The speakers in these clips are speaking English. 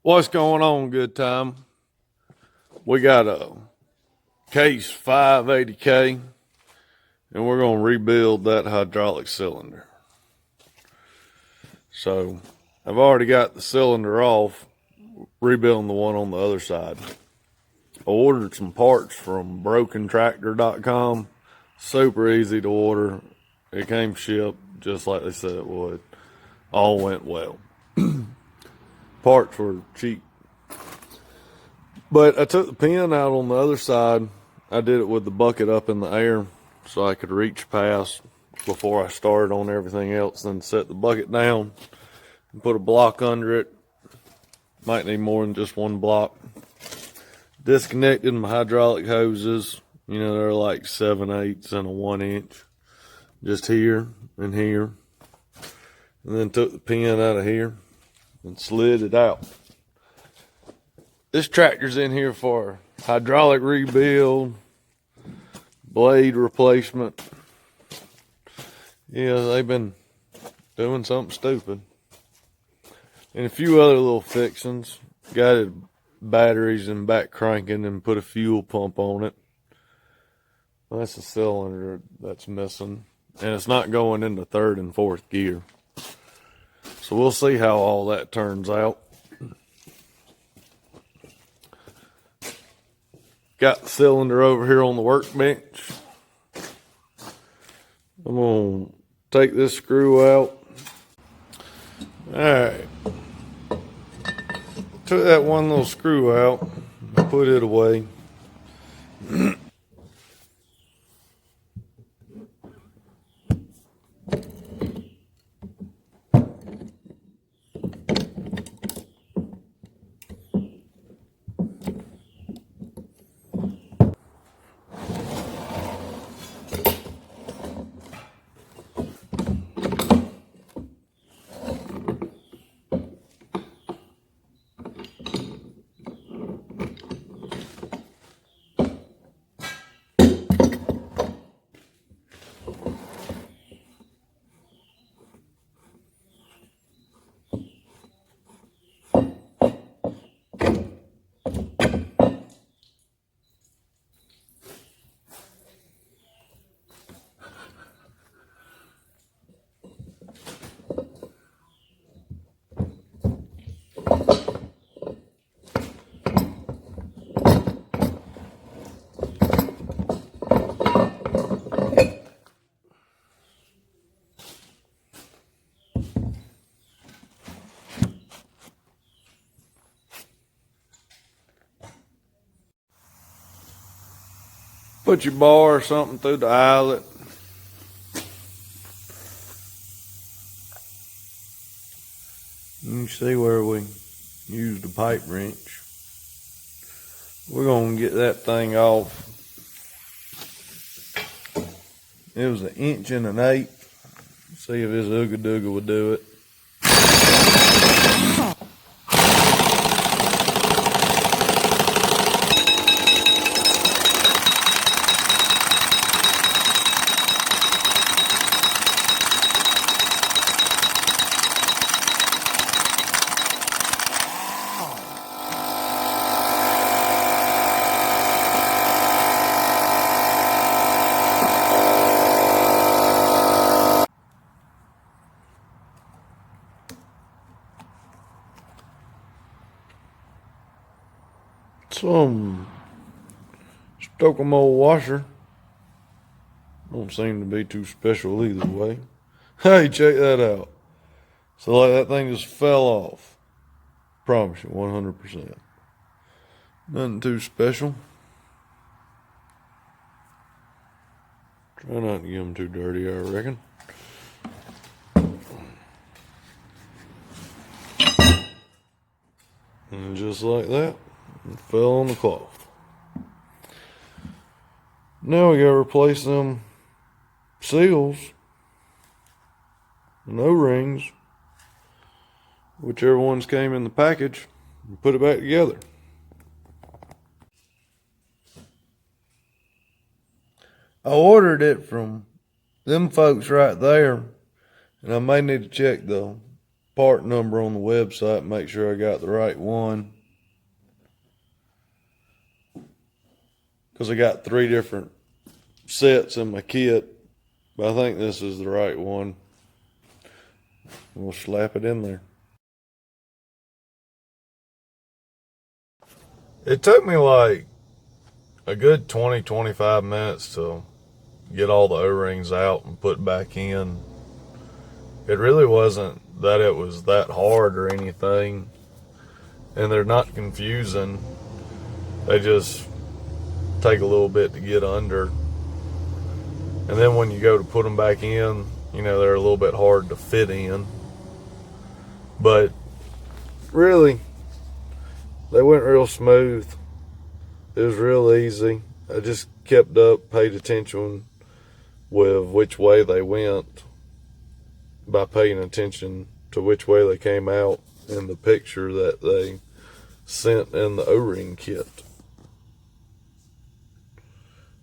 What's going on, good time? We got a case 580K and we're going to rebuild that hydraulic cylinder. So I've already got the cylinder off, rebuilding the one on the other side. I ordered some parts from brokentractor.com. Super easy to order. It came shipped just like they said it would. All went well. Parts were cheap. But I took the pin out on the other side. I did it with the bucket up in the air so I could reach past before I started on everything else. Then set the bucket down and put a block under it. Might need more than just one block. Disconnected my hydraulic hoses. You know, they're like 7/8 and a 1-inch. Just here and here. And then took the pin out of here and slid it out. This tractor's in here for hydraulic rebuild, blade replacement. Yeah, they've been doing something stupid. And a few other little fixings. Got batteries and back cranking and put a fuel pump on it. Well, that's a cylinder that's missing. And it's not going into third and fourth gear. So we'll see how all that turns out. Got the cylinder over here on the workbench. I'm going to take this screw out. Alright. Took that one little screw out. Put it away. Put your bar or something through the eyelet. You can see where we used a pipe wrench. We're going to get that thing off. It was 1.125 inches. See if this Ooga Dooga would do it. Some Stokomo washer. Don't seem to be too special either way. Hey, check that out. So like that thing just fell off. Promise you, 100%. Nothing too special. Try not to get them too dirty, I reckon. And just like that, it fell on the cloth. Now we gotta replace them seals and O-rings, whichever ones came in the package, and put it back together. I ordered it from them folks right there, and I may need to check the part number on the website and make sure I got the right one. Because I got 3 different sets in my kit, but I think this is the right one. We'll slap it in there. It took me like a good 20-25 minutes to get all the O-rings out and put back in. It really wasn't that it was that hard or anything, and they're not confusing. They just take a little bit to get under, and then when you go to put them back in, you know, they're a little bit hard to fit in. But really, they went real smooth. It was real easy. I just kept up, paid attention with which way they went by paying attention to which way they came out in the picture that they sent in the O-ring kit.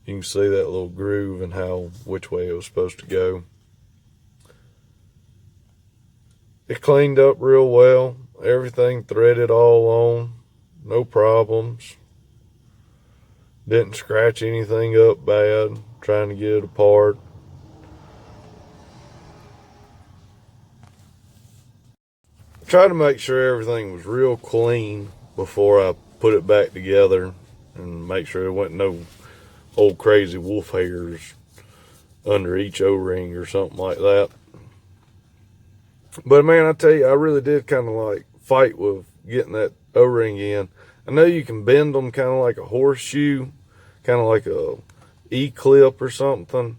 You can see that little groove and which way it was supposed to go. It cleaned up real well. Everything threaded all on. No problems. Didn't scratch anything up bad trying to get it apart. Tried to make sure everything was real clean before I put it back together, and make sure there wasn't no old crazy wolf hairs under each O-ring or something like that. But man, I tell you, I really did kind of like fight with getting that O-ring in. I know you can bend them kind of like a horseshoe, kind of like a E-clip or something,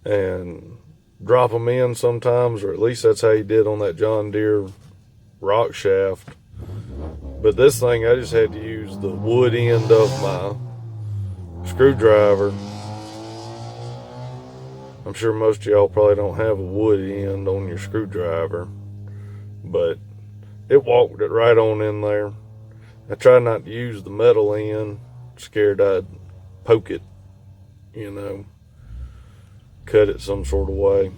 and drop them in sometimes, or at least that's how you did on that John Deere rock shaft. But this thing, I just had to use the wood end of my screwdriver. I'm sure most of y'all probably don't have a wood end on your screwdriver, but it walked it right on in there. I tried not to use the metal end, scared I'd poke it, you know, cut it some sort of way.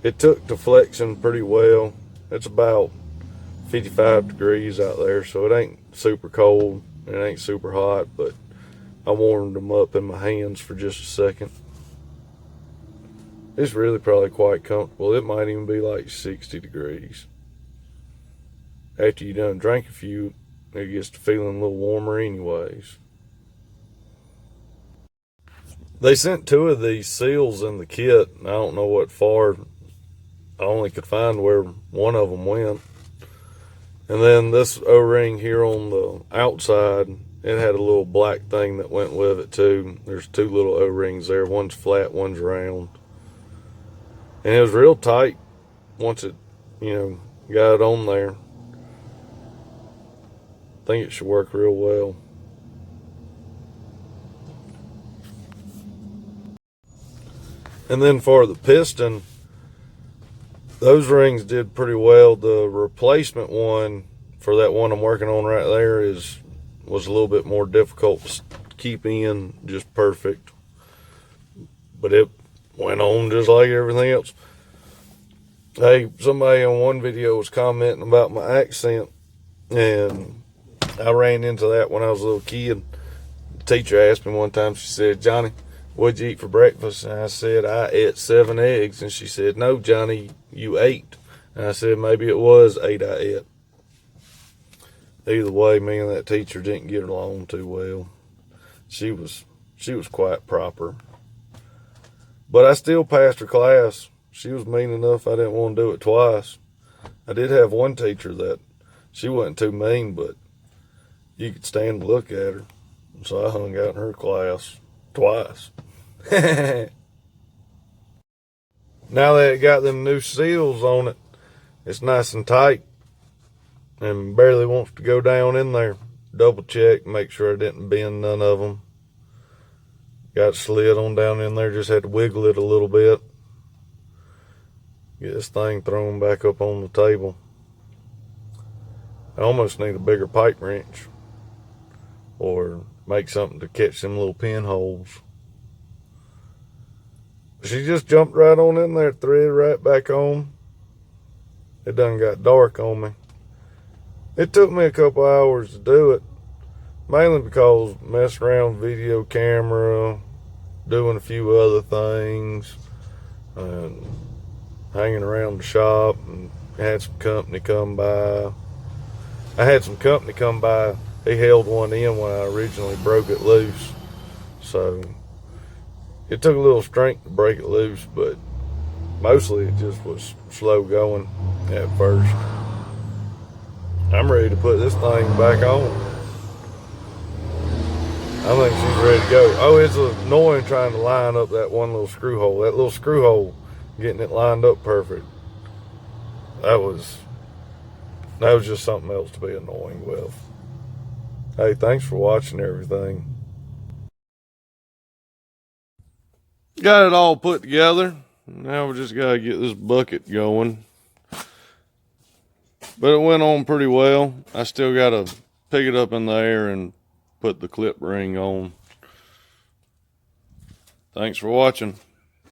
It took to flexing pretty well. It's about 55 degrees out there, so it ain't super cold, it ain't super hot, but I warmed them up in my hands for just a second. It's really probably quite comfortable. It might even be like 60 degrees. After you done drank a few, it gets to feeling a little warmer anyways. They sent 2 of these seals in the kit. I don't know what for. I only could find where one of them went. And then this O-ring here on the outside, it had a little black thing that went with it too. There's 2 little O-rings there. One's flat, one's round. And it was real tight once it, you know, got it on there. I think it should work real well. And then for the piston, those rings did pretty well. The replacement one for that one I'm working on right there was a little bit more difficult to keep in just perfect. But it went on just like everything else. Hey, somebody on one video was commenting about my accent, and I ran into that when I was a little kid. The teacher asked me one time, she said, "Johnny, what'd you eat for breakfast?" And I said, "I ate 7 eggs." And she said, "No, Johnny, you ate." And I said, "Maybe it was 8 I ate." Either way, me and that teacher didn't get along too well. She was quite proper. But I still passed her class. She was mean enough I didn't want to do it twice. I did have one teacher that she wasn't too mean, but you could stand to look at her. So I hung out in her class twice. Now that it got them new seals on it, it's nice and tight and barely wants to go down in there. Double check, make sure I didn't bend none of them. Got slid on down in there, just had to wiggle it a little bit. Get this thing thrown back up on the table. I almost need a bigger pipe wrench or make something to catch them little pinholes. She just jumped right on in there, threaded right back on. it done got dark on me. It took me a couple hours to do it, mainly because messing around with video camera, doing a few other things, and hanging around the shop, and had some company come by. I had some company come by. He held one in when I originally broke it loose. So it took a little strength to break it loose, but mostly it just was slow going at first. I'm ready to put this thing back on. I think she's ready to go. Oh, it's annoying trying to line up that one little screw hole. That little screw hole, getting it lined up perfect. That was just something else to be annoying with. Hey, thanks for watching everything. Got it all put together. Now we just gotta get this bucket going. But it went on pretty well. I still gotta pick it up in the air and put the clip ring on. Thanks for watching.